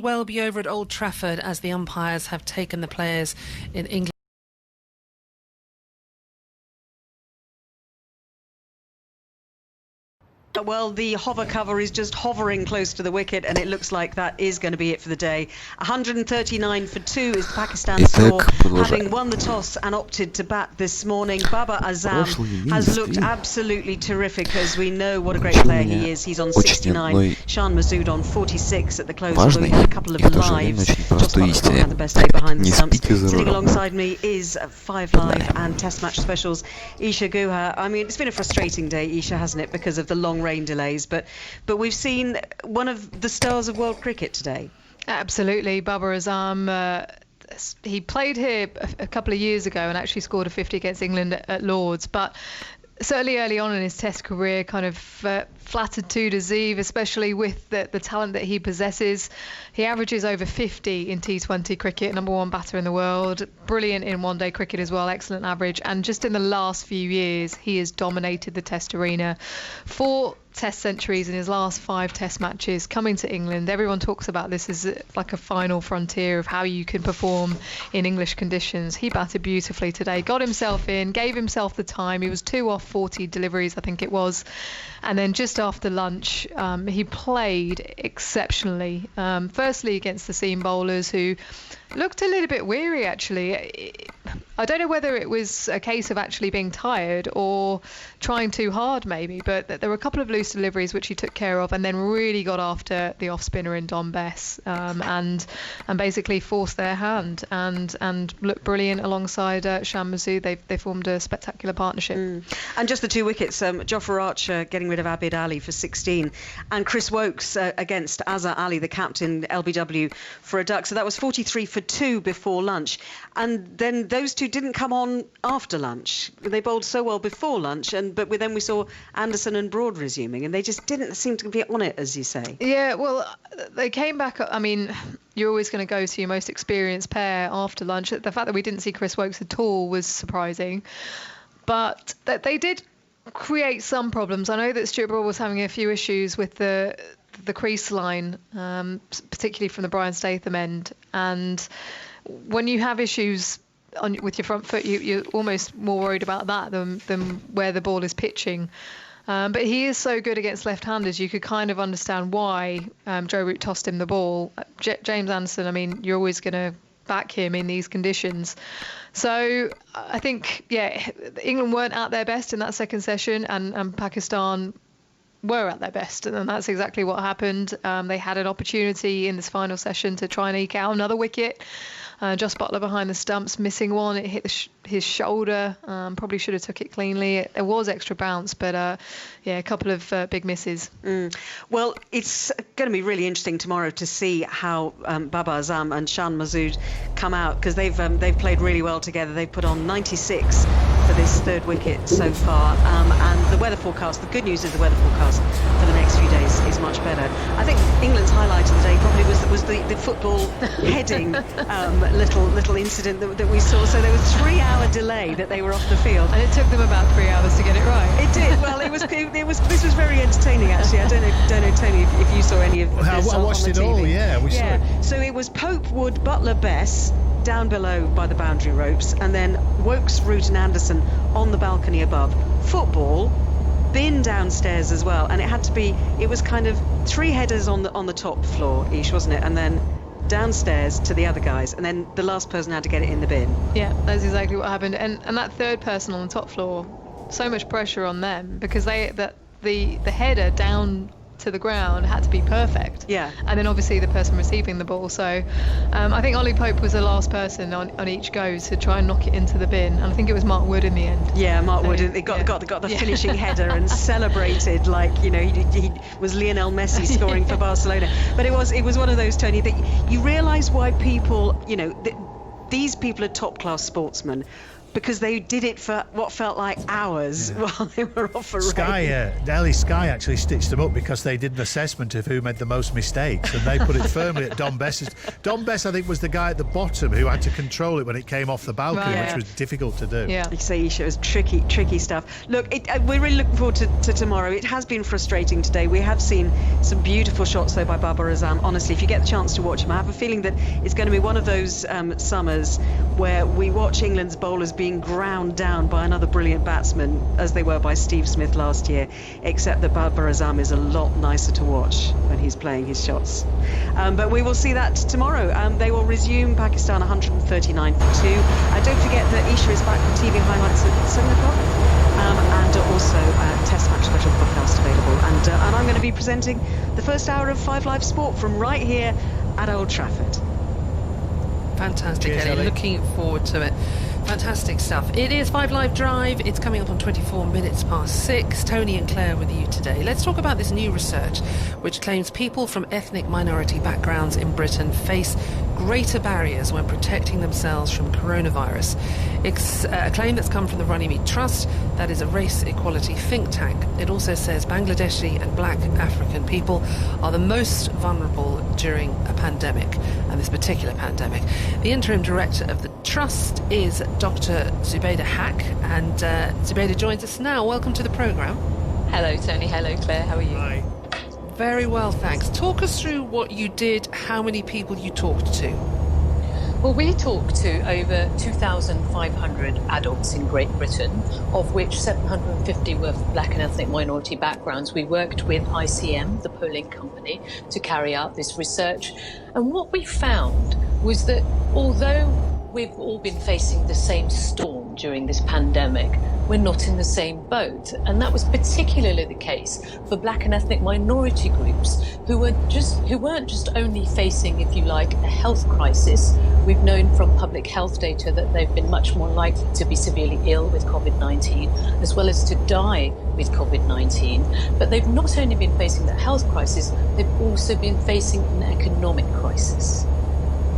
Well be over at Old Trafford as the umpires have taken the players in England. Well, the hover cover is just hovering close to the wicket, and it looks like that is going to be it for the day. 139 for 2 is the Pakistan score, having won the toss and opted to bat this morning. Babar Azam has looked absolutely terrific, as we know what a great player he is. He's on 69, Shan Masood on 46 at the close, although he had a couple of lives. Joss Buttler had the best day behind the stumps. Sitting alongside me is 5 Live and Test Match Specials, Isha Guha. I mean, it's been a frustrating day, Isha, hasn't it, because of the long rain delays, but we've seen one of the stars of world cricket today. Absolutely. Babar Azam, he played here a couple of years ago and actually scored a 50 against England at Lords, but certainly early on in his Test career kind of flattered to deceive, especially with the talent that he possesses. He averages over 50 in T20 cricket, number 1 batter in the world, brilliant in one-day cricket as well, excellent average, and just in the last few years he has dominated the Test arena. 4 Test centuries in his last 5 Test matches, coming to England. Everyone talks about this as like a final frontier of how you can perform in English conditions. He batted beautifully today, got himself in, gave himself the time. He was 2 off 40 deliveries, I think it was, and then just after lunch he played exceptionally, firstly against the seam bowlers, who looked a little bit weary actually. I don't know whether it was a case of actually being tired or trying too hard maybe, but there were a couple of loose deliveries which he took care of, and then really got after the off spinner in Dom Bess, and basically forced their hand and looked brilliant alongside Shan Masood. They formed a spectacular partnership. And just the 2 wickets, Jofra Archer getting rid of Abid Ali for 16, and Chris Woakes against Azhar Ali, the captain, LBW, for a duck. So that was 43 for 2 before lunch, and then those 2 didn't come on after lunch. They bowled so well before lunch, but then we saw Anderson and Broad resuming, and they just didn't seem to be on it, as you say. Yeah, well, they came back. I mean, you're always going to go to your most experienced pair after lunch. The fact that we didn't see Chris Woakes at all was surprising, but they did create some problems. I know that Stuart Broad was having a few issues with the crease line, particularly from the Brian Statham end, and when you have issues with your front foot, you're almost more worried about that than where the ball is pitching. But he is so good against left-handers, you could kind of understand why Joe Root tossed him the ball. James Anderson, I mean, you're always going to back him in these conditions. So I think, yeah, England weren't at their best in that second session, and Pakistan were at their best, and that's exactly what happened. They had an opportunity in this final session to try and eke out another wicket. Joss Buttler behind the stumps, missing one. It hit his shoulder. Probably should have took it cleanly. There was extra bounce, but yeah, a couple of big misses. Well, it's going to be really interesting tomorrow to see how Babar Azam and Shan Masood come out, because they've played really well together. They've put on 96 for this 3rd wicket so far, and the weather forecast, the good news is the weather forecast for the next few days is much better. I think England's highlight of the day probably was the football heading little incident that we saw. So there was a 3-hour delay that they were off the field, and it took them about 3 hours to get it right. It did. Well, this was very entertaining actually. I don't know Tony, if you saw any of this. I watched on it the TV. all. Yeah, we saw it. So it was Pope, Wood, Buttler, Bess down below by the boundary ropes, and then Woakes, Root and Anderson on the balcony above. Football, bin downstairs as well, and it was kind of 3 headers on the top floor, Ish, wasn't it? And then downstairs to the other guys, and then the last person had to get it in the bin. Yeah, that's exactly what happened. And that 3rd person on the top floor, so much pressure on them, because the header down to the ground had to be perfect. Yeah. And then obviously the person receiving the ball. So I think Ollie Pope was the last person on each go to try and knock it into the bin, and I think it was Mark Wood in the end. Yeah, Mark Wood. They got the finishing header and celebrated like, you know, he was Lionel Messi scoring for Barcelona. But it was one of those, Tony, that you realise why people, you know, these people are top class sportsmen, because they did it for what felt like hours while they were off a race. Daily Sky actually stitched them up because they did an assessment of who made the most mistakes, and they put it firmly at Don Bess. Don Bess, I think, was the guy at the bottom who had to control it when it came off the balcony, which was difficult to do. Yeah. You say, Isha, it was tricky stuff. Look, we're really looking forward to tomorrow. It has been frustrating today. We have seen some beautiful shots, though, by Babar Azam. Honestly, if you get the chance to watch him, I have a feeling that it's going to be one of those summers where we watch England's bowlers being ground down by another brilliant batsman, as they were by Steve Smith last year, except that Babar Azam is a lot nicer to watch when he's playing his shots. But we will see that tomorrow. They will resume Pakistan 139 for 2. Don't forget that Isha is back with TV highlights at 7 o'clock. And also Test Match Special podcast available. And I'm going to be presenting the first hour of 5 Live Sport from right here at Old Trafford. Fantastic, Ellie. Looking forward to it. Fantastic stuff. It is 5 Live Drive. It's coming up on 24 minutes past 6. Tony and Claire with you today. Let's talk about this new research which claims people from ethnic minority backgrounds in Britain face greater barriers when protecting themselves from coronavirus. It's a claim that's come from the Runnymede Trust, that is a race equality think tank. It also says Bangladeshi and black African people are the most vulnerable during a pandemic, and this particular pandemic. The interim director of the Trust is Dr. Zubaida Haque, and Zubaida joins us now. Welcome to the programme. Hello, Tony. Hello, Claire. How are you? Hi. Very well, thanks. Talk us through what you did, how many people you talked to. Well, we talked to over 2,500 adults in Great Britain, of which 750 were black and ethnic minority backgrounds. We worked with ICM, the polling company, to carry out this research. And what we found was that although we've all been facing the same storm during this pandemic, we're not in the same boat. And that was particularly the case for black and ethnic minority groups who weren't just only facing, if you like, a health crisis. We've known from public health data that they've been much more likely to be severely ill with COVID-19, as well as to die with COVID-19. But they've not only been facing that health crisis, they've also been facing an economic crisis.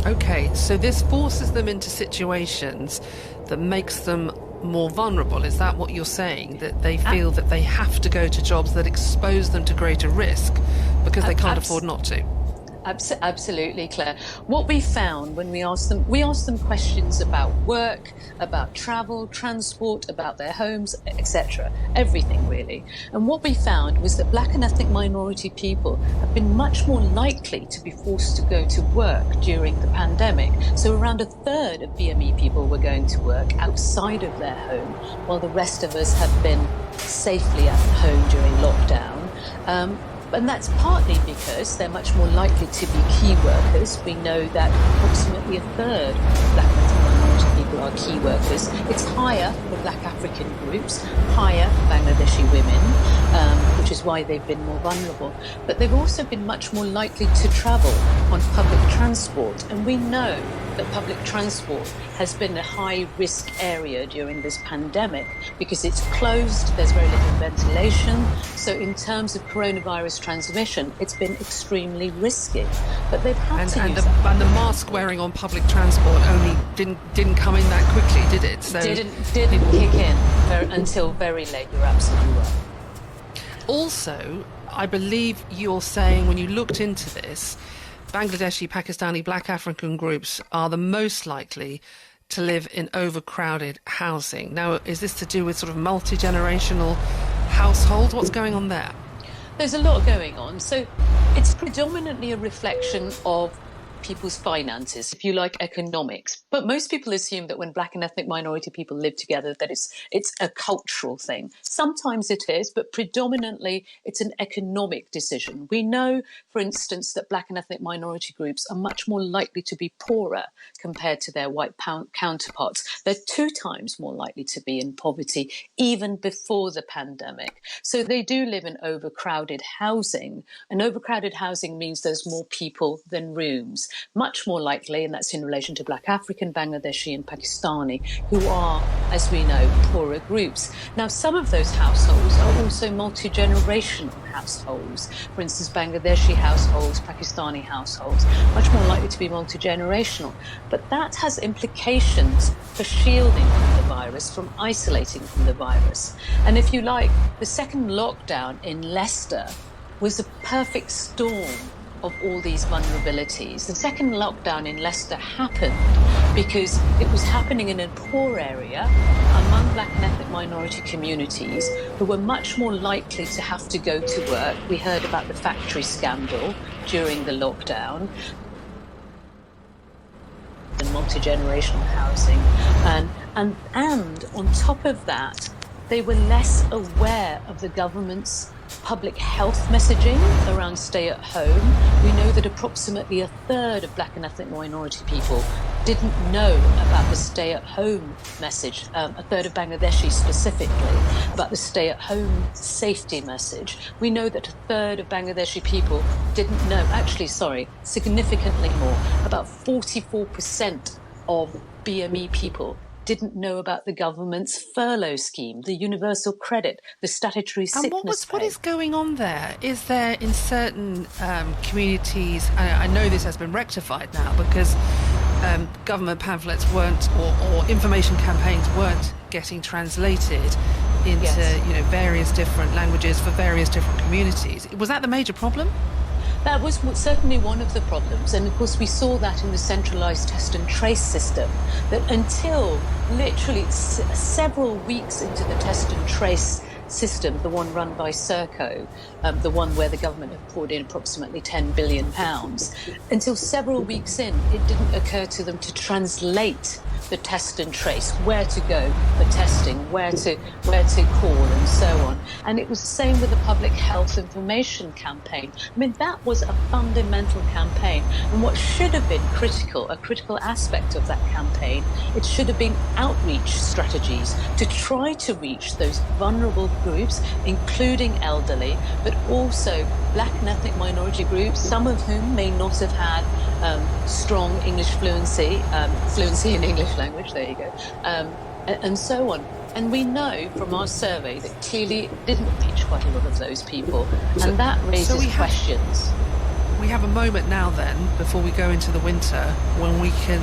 Okay, so this forces them into situations that makes them more vulnerable. Is that what you're saying? That they feel that they have to go to jobs that expose them to greater risk because they can't afford not to? Absolutely, Claire. What we found when we asked them questions about work, about travel, transport, about their homes, etc. Everything, really. And what we found was that black and ethnic minority people have been much more likely to be forced to go to work during the pandemic. So around a third of BME people were going to work outside of their home, while the rest of us have been safely at home during lockdown. And that's partly because they're much more likely to be key workers. We know that approximately a third of black and ethnic minority people are key workers. It's higher for black African groups, higher for Bangladeshi women, which is why they've been more vulnerable. But they've also been much more likely to travel on public transport. And we know that public transport has been a high-risk area during this pandemic because it's closed, there's very little ventilation. So in terms of coronavirus transmission, it's been extremely risky. But they've had to use that. And the mask wearing on public transport only didn't come in that quickly, did it? So didn't kick in until very late. You're absolutely right. Also, I believe you're saying when you looked into this, Bangladeshi, Pakistani, black African groups are the most likely to live in overcrowded housing. Now, is this to do with sort of multi-generational households? What's going on there? There's a lot going on. So it's predominantly a reflection of people's finances, if you like, economics. But most people assume that when black and ethnic minority people live together, that it's a cultural thing. Sometimes it is, but predominantly it's an economic decision. We know, for instance, that black and ethnic minority groups are much more likely to be poorer compared to their white counterparts. They're 2 times more likely to be in poverty even before the pandemic. So they do live in overcrowded housing. And overcrowded housing means there's more people than rooms. Much more likely, and that's in relation to black African, Bangladeshi and Pakistani, who are, as we know, poorer groups. Now, some of those households are also multi-generational households. For instance, Bangladeshi households, Pakistani households, much more likely to be multi-generational. But that has implications for shielding from the virus from isolating from the virus. And if you like, the second lockdown in Leicester was a perfect storm of all these vulnerabilities. The second lockdown in Leicester happened because it was happening in a poor area among black and ethnic minority communities who were much more likely to have to go to work. We heard about the factory scandal during the lockdown. And multi-generational housing. And on top of that, they were less aware of the government's public health messaging around stay at home. We know that approximately a third of black and ethnic minority people didn't know about the stay at home message, a third of Bangladeshi specifically, about the stay at home safety message. We know that a third of Bangladeshi people didn't know, significantly more, about 44% of BME people didn't know about the government's furlough scheme, the universal credit, the statutory sickness pay. What is going on there? Is there in certain communities, I know this has been rectified now because government pamphlets weren't, or information campaigns weren't getting translated into various different languages for various different communities. Was that the major problem? That was certainly one of the problems. And of course, we saw that in the centralised test and trace system, that until literally several weeks into the test and trace system, the one run by Serco, the one where the government had poured in approximately £10 billion, until several weeks in, it didn't occur to them to translate the test and trace, where to go for testing, where to call, and so on. And it was the same with the public health information campaign. I mean, that was a fundamental campaign. And what should have been a critical aspect of that campaign, it should have been outreach strategies to try to reach those vulnerable groups, including elderly, but also black and ethnic minority groups, some of whom may not have had strong English fluency in English language, there you go, and so on. And we know from our survey that clearly it didn't reach quite a lot of those people, and that raises questions. We have a moment now then, before we go into the winter, when we can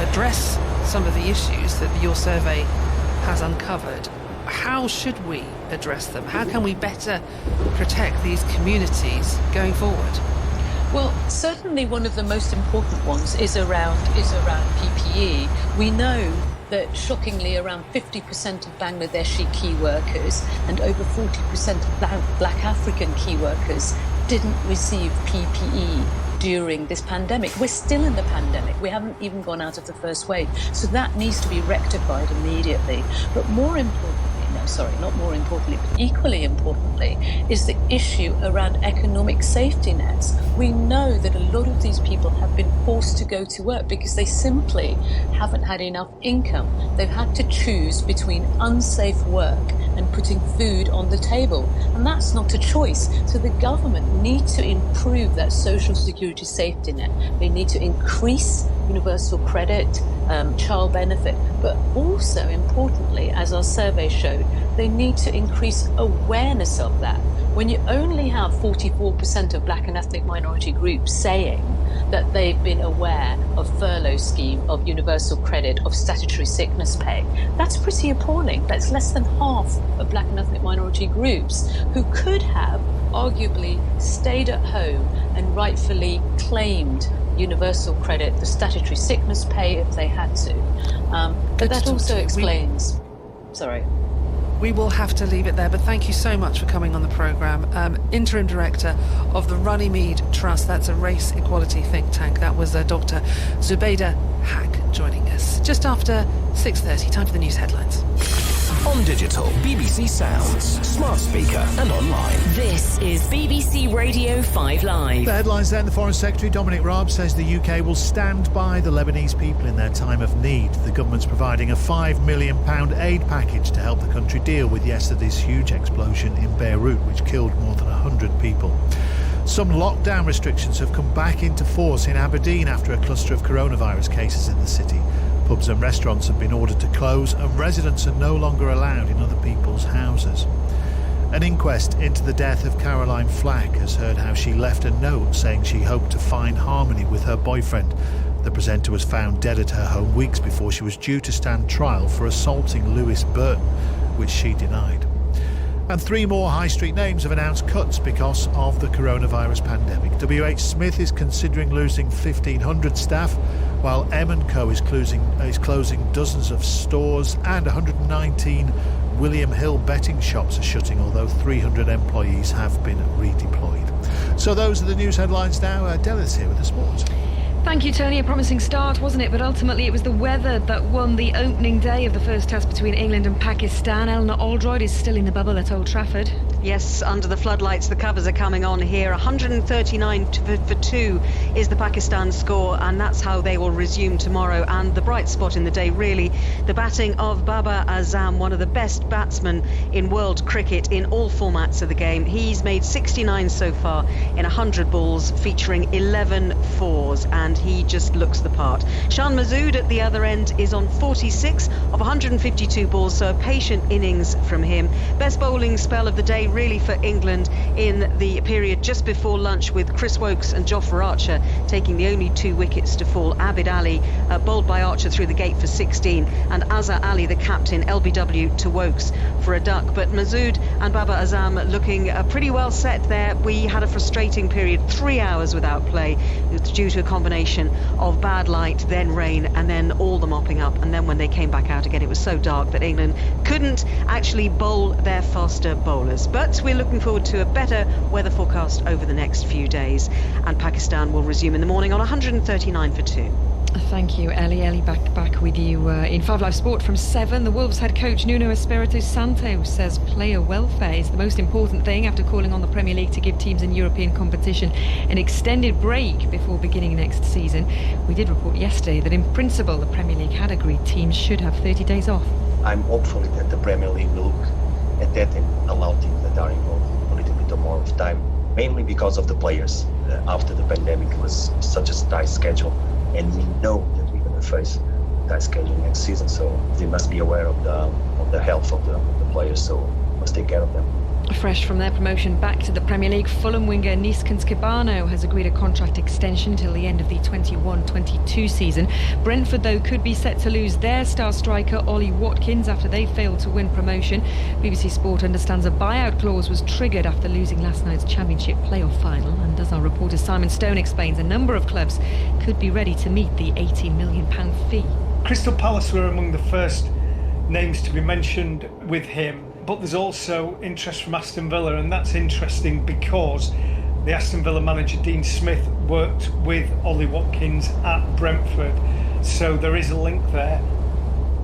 address some of the issues that your survey has uncovered. How should we address them? How can we better protect these communities going forward? Well, certainly one of the most important ones is around PPE. We know that shockingly around 50% of Bangladeshi key workers and over 40% of black African key workers didn't receive PPE during this pandemic. We're still in the pandemic. We haven't even gone out of the first wave. So that needs to be rectified immediately. But equally importantly, is the issue around economic safety nets. We know that a lot of these people have been forced to go to work because they simply haven't had enough income. They've had to choose between unsafe work and putting food on the table. And that's not a choice. So the government needs to improve that social security safety net. They need to increase universal credit, child benefit, but also importantly, as our survey showed, they need to increase awareness of that. When you only have 44% of black and ethnic minority groups saying that they've been aware of furlough scheme, of universal credit, of statutory sickness pay, that's pretty appalling. That's less than half of black and ethnic minority groups who could have arguably stayed at home and rightfully claimed universal credit, the statutory sickness pay if they had to. But that also explains... We will have to leave it there, but thank you so much for coming on the programme. Interim Director of the Runnymede Trust, that's a race equality think tank. That was Dr. Zubaydah Haq joining us. Just after 6:30, time for the news headlines. On digital, BBC Sounds, smart speaker and online. This is BBC Radio 5 Live. The headlines then. The Foreign Secretary Dominic Raab says the UK will stand by the Lebanese people in their time of need. The government's providing a £5 million aid package to help the country deal with yesterday's huge explosion in Beirut, which killed more than 100 people. Some lockdown restrictions have come back into force in Aberdeen after a cluster of coronavirus cases in the city. Pubs and restaurants have been ordered to close and residents are no longer allowed in other people's houses. An inquest into the death of Caroline Flack has heard how she left a note saying she hoped to find harmony with her boyfriend. The presenter was found dead at her home weeks before she was due to stand trial for assaulting Lewis Burton, which she denied. And 3 more high street names have announced cuts because of the coronavirus pandemic. WH Smith is considering losing 1,500 staff, while M&Co is closing dozens of stores, and 119 William Hill betting shops are shutting, although 300 employees have been redeployed. So those are the news headlines now. Della's here with the sports. Thank you, Tony. A promising start, wasn't it? But ultimately it was the weather that won the opening day of the first test between England and Pakistan. Eleanor Aldroyd is still in the bubble at Old Trafford. Yes, under the floodlights, the covers are coming on here. 139 for 2 is the Pakistan score, and that's how they will resume tomorrow. And the bright spot in the day, really, the batting of Babar Azam, one of the best batsmen in world cricket in all formats of the game. He's made 69 so far in 100 balls, featuring 11 fours, and he just looks the part. Shan Masood at the other end is on 46 of 152 balls, so a patient innings from him. Best bowling spell of the day really for England in the period just before lunch, with Chris Woakes and Jofra Archer taking the only 2 wickets to fall. Abid Ali bowled by Archer through the gate for 16, and Azhar Ali, the captain, LBW to Woakes for a duck. But Masood and Babar Azam looking pretty well set there. We had a frustrating period, 3 hours without play, due to a combination of bad light, then rain, and then all the mopping up. And then when they came back out again, it was so dark that England couldn't actually bowl their faster bowlers. But we're looking forward to a better weather forecast over the next few days, and Pakistan will resume in the morning on 139 for 2. Thank you, Ellie. Ellie, back with you in 5 Live Sport from 7. The Wolves head coach Nuno Espirito Santo says player welfare is the most important thing after calling on the Premier League to give teams in European competition an extended break before beginning next season. We did report yesterday that in principle the Premier League had agreed teams should have 30 days off. I'm hopeful that the Premier League will look at that and allow teams that are involved a little bit more of time, mainly because of the players. After the pandemic, it was such a tight schedule, and we know that we're going to face a tight schedule next season, so they must be aware of the health of the players, so must take care of them. Fresh from their promotion back to the Premier League, Fulham winger Niskan Skibano has agreed a contract extension till the end of the 21-22 season. Brentford, though, could be set to lose their star striker Ollie Watkins after they failed to win promotion. BBC Sport understands a buyout clause was triggered after losing last night's Championship playoff final, and as our reporter Simon Stone explains, a number of clubs could be ready to meet the £18 million fee. Crystal Palace were among the first names to be mentioned with him. But there's also interest from Aston Villa, and that's interesting because the Aston Villa manager Dean Smith worked with Ollie Watkins at Brentford, so there is a link there.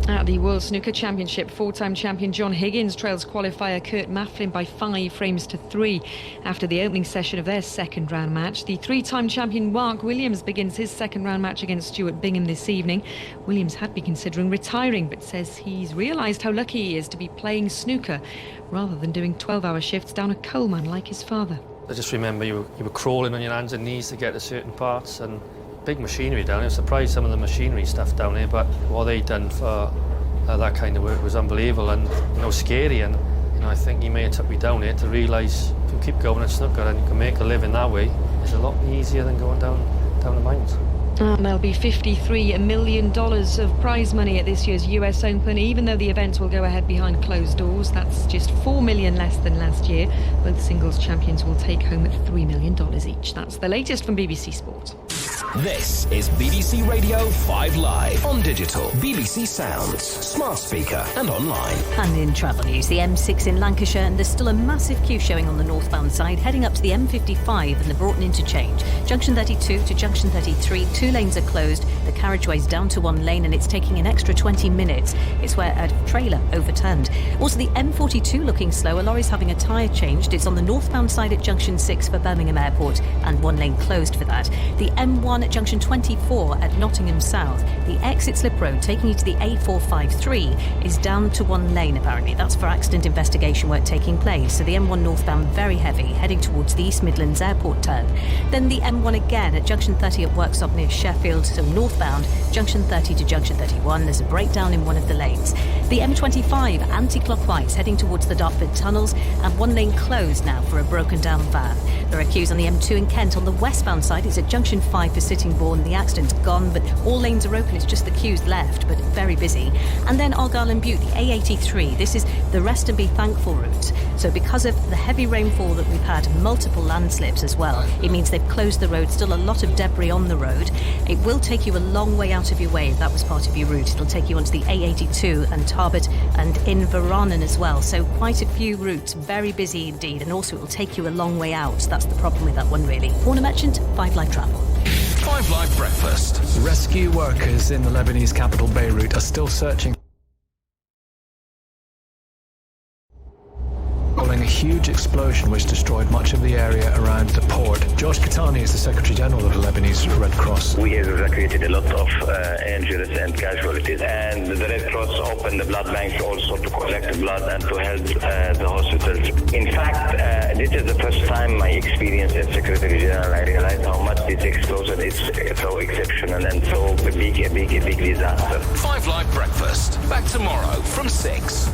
At the World Snooker Championship, 4-time champion John Higgins trails qualifier Kurt Mafflin by 5 frames to 3 after the opening session of their second round match. The 3-time champion Mark Williams begins his second round match against Stuart Bingham this evening. Williams had been considering retiring, but says he's realised how lucky he is to be playing snooker rather than doing 12-hour shifts down a coal mine like his father. I just remember you were crawling on your hands and knees to get to certain parts, and big machinery down here. I was surprised some of the machinery stuff down here, but what they done for that kind of work was unbelievable and scary. And I think he may have took me down here to realise if you keep going at snooker and you can make a living that way, it's a lot easier than going down the mines. And there'll be $53 million of prize money at this year's US Open, even though the event will go ahead behind closed doors. That's just $4 million less than last year. Both singles champions will take home at $3 million each. That's the latest from BBC Sport. This is BBC Radio 5 Live on digital, BBC Sounds, smart speaker and online. And in travel news, the M6 in Lancashire, and there's still a massive queue showing on the northbound side heading up to the M55 and the Broughton interchange. Junction 32 to Junction 33, 2 lanes are closed. The carriageway's down to 1 lane and it's taking an extra 20 minutes. It's where a trailer overturned. Also, the M42 looking slow. A lorry's having a tyre changed. It's on the northbound side at Junction 6 for Birmingham Airport and 1 lane closed for that. The M1 at Junction 24 at Nottingham South. The exit slip road taking you to the A453 is down to 1 lane apparently. That's for accident investigation work taking place. So the M1 northbound very heavy heading towards the East Midlands Airport turn. Then the M1 again at Junction 30 at Worksop near Sheffield. So northbound Junction 30 to Junction 31. There's a breakdown in one of the lanes. The M25 anti-clockwise heading towards the Dartford tunnels and 1 lane closed now for a broken down van. There are queues on the M2 in Kent on the westbound side. It's at Junction 5 for Sittingbourne. The accident's gone, but all lanes are open. It's just the queues left, but very busy. And then Argyll and Bute, the A83. This is the rest and be thankful route. So because of the heavy rainfall that we've had, multiple landslips as well, it means they've closed the road. Still a lot of debris on the road. It will take you a long way out of your way if that was part of your route. It'll take you onto the A82 and Tarbert and Inveranen as well. So quite a few routes, very busy indeed, and also it will take you a long way out. That's the problem with that one, really. Warner Merchant, 5 Live Travel. 5 Live Breakfast. Rescue workers in the Lebanese capital Beirut are still searching following a huge explosion which destroyed much of the area around the port. George Katani is the Secretary General of the Lebanese Red Cross. We have evacuated a lot of injuries and casualties, and the Red Cross opened the blood banks also to collect blood and to help the hospitals. In fact, this is the first time my experience as Secretary General, I realized how much this explosion is so exceptional and so big, a big disaster. 5 Live Breakfast. Back tomorrow from 6.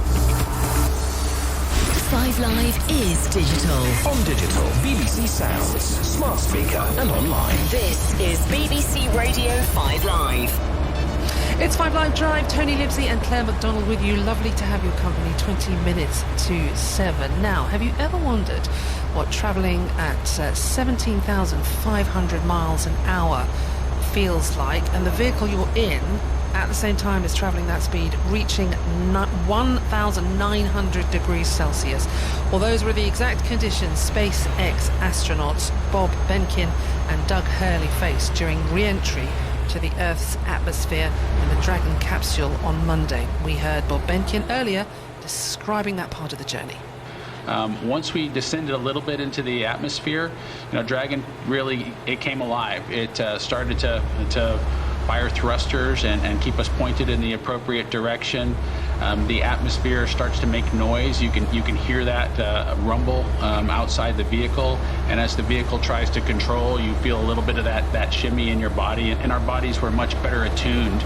5 Live is digital. On digital, BBC Sounds, smart speaker and online. This is BBC Radio 5 Live. It's 5 Live Drive. Tony Livesey and Claire McDonald with you. Lovely to have your company. 20 minutes to 7. Now, have you ever wondered what travelling at 17,500 miles an hour feels like? And the vehicle you're in at the same time as travelling that speed, reaching 1,900 degrees Celsius. Well, those were the exact conditions SpaceX astronauts Bob Behnken and Doug Hurley faced during re-entry to the Earth's atmosphere in the Dragon capsule on Monday. We heard Bob Behnken earlier describing that part of the journey. Once we descended a little bit into the atmosphere, Dragon really, it came alive. It started to fire thrusters and keep us pointed in the appropriate direction. The atmosphere starts to make noise. You can hear that rumble outside the vehicle, and as the vehicle tries to control, you feel a little bit of that shimmy in your body, and our bodies were much better attuned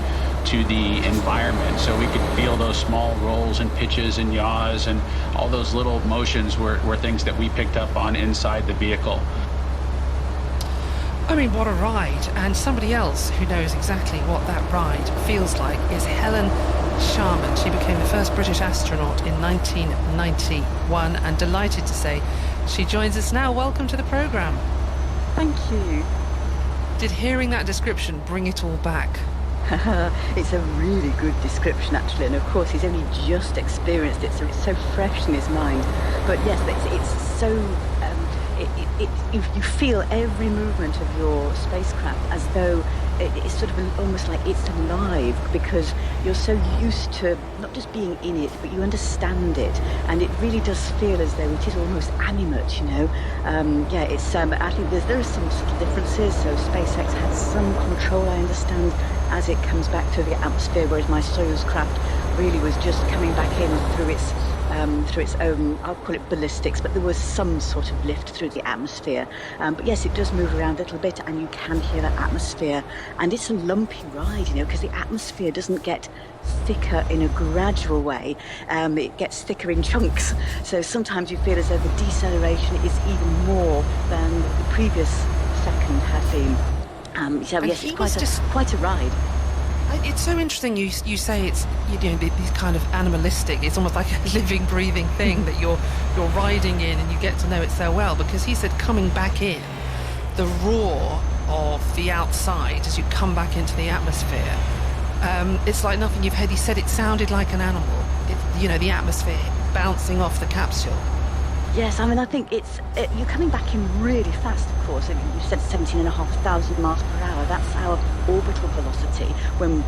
to the environment, so we could feel those small rolls and pitches and yaws, and all those little motions were things that we picked up on inside the vehicle. I mean, what a ride. And somebody else who knows exactly what that ride feels like is Helen Sharman. She became the first British astronaut in 1991, and delighted to say she joins us now. Welcome to the programme. Thank you. Did hearing that description bring it all back? It's a really good description, actually, and of course he's only just experienced it, so it's so fresh in his mind. But yes, it's so you feel every movement of your spacecraft as though it's sort of almost like it's alive, because you're so used to not just being in it, but you understand it, and it really does feel as though it is almost animate, it's I think there are some subtle differences. So SpaceX has some control, I understand, as it comes back through the atmosphere, whereas my Soyuz craft really was just coming back in through its own, I'll call it ballistics, but there was some sort of lift through the atmosphere. But yes, it does move around a little bit, and you can hear that atmosphere. And it's a lumpy ride, because the atmosphere doesn't get thicker in a gradual way. It gets thicker in chunks. So sometimes you feel as though the deceleration is even more than the previous second had been. Yes, it's quite a ride. It's so interesting you say it's these kind of animalistic, it's almost like a living, breathing thing that you're riding in, and you get to know it so well, because he said coming back in, the roar of the outside as you come back into the atmosphere, it's like nothing you've heard. He said it sounded like an animal, the atmosphere bouncing off the capsule. Yes, I mean, I think you're coming back in really fast, of course. I mean, you said 17,500 miles per hour. That's our orbital velocity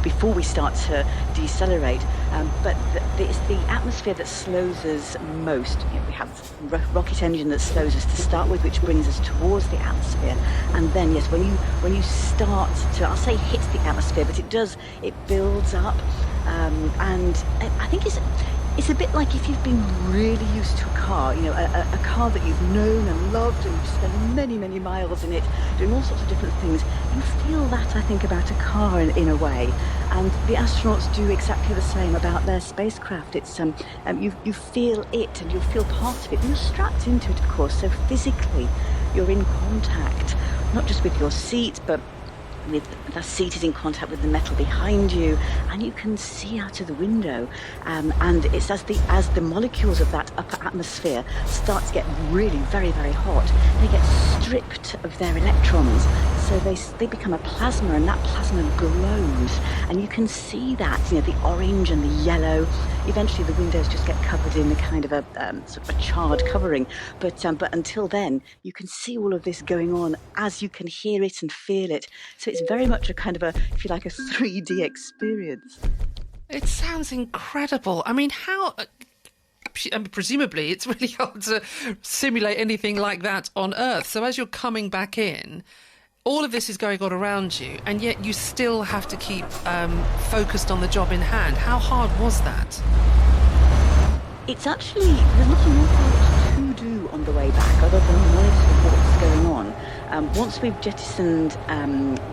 before we start to decelerate. But it's the atmosphere that slows us most. We have a rocket engine that slows us to start with, which brings us towards the atmosphere. And then, yes, when you start to, I'll say hits the atmosphere, but it builds up. And I think it's a bit like if you've been really used to a car, a car that you've known and loved, and you've spent many, many miles in it, doing all sorts of different things. You feel that, I think, about a car in a way. And the astronauts do exactly the same about their spacecraft. It's you feel it, and you feel part of it. And you're strapped into it, of course, so physically you're in contact, not just with your seat, but the seat is in contact with the metal behind you, and you can see out of the window. And it's as the molecules of that upper atmosphere start to get really very, very hot, they get stripped of their electrons. So they become a plasma, and that plasma glows, and you can see that, the orange and the yellow. Eventually, the windows just get covered in a kind of a sort of a charred covering. But until then, you can see all of this going on as you can hear it and feel it. So it's very much a kind of if you like, a 3D experience. It sounds incredible. I mean, presumably it's really hard to simulate anything like that on Earth. So as you're coming back in, all of this is going on around you, and yet you still have to keep focused on the job in hand. How hard was that? It's actually, there's not an awful lot to do on the way back, other than monitor what's going on. Once we've jettisoned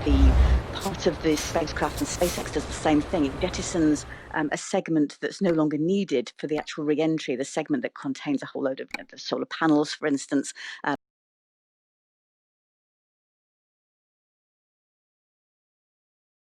the part of the spacecraft, and SpaceX does the same thing, it jettisons a segment that's no longer needed for the actual re-entry, the segment that contains a whole load of the solar panels, for instance.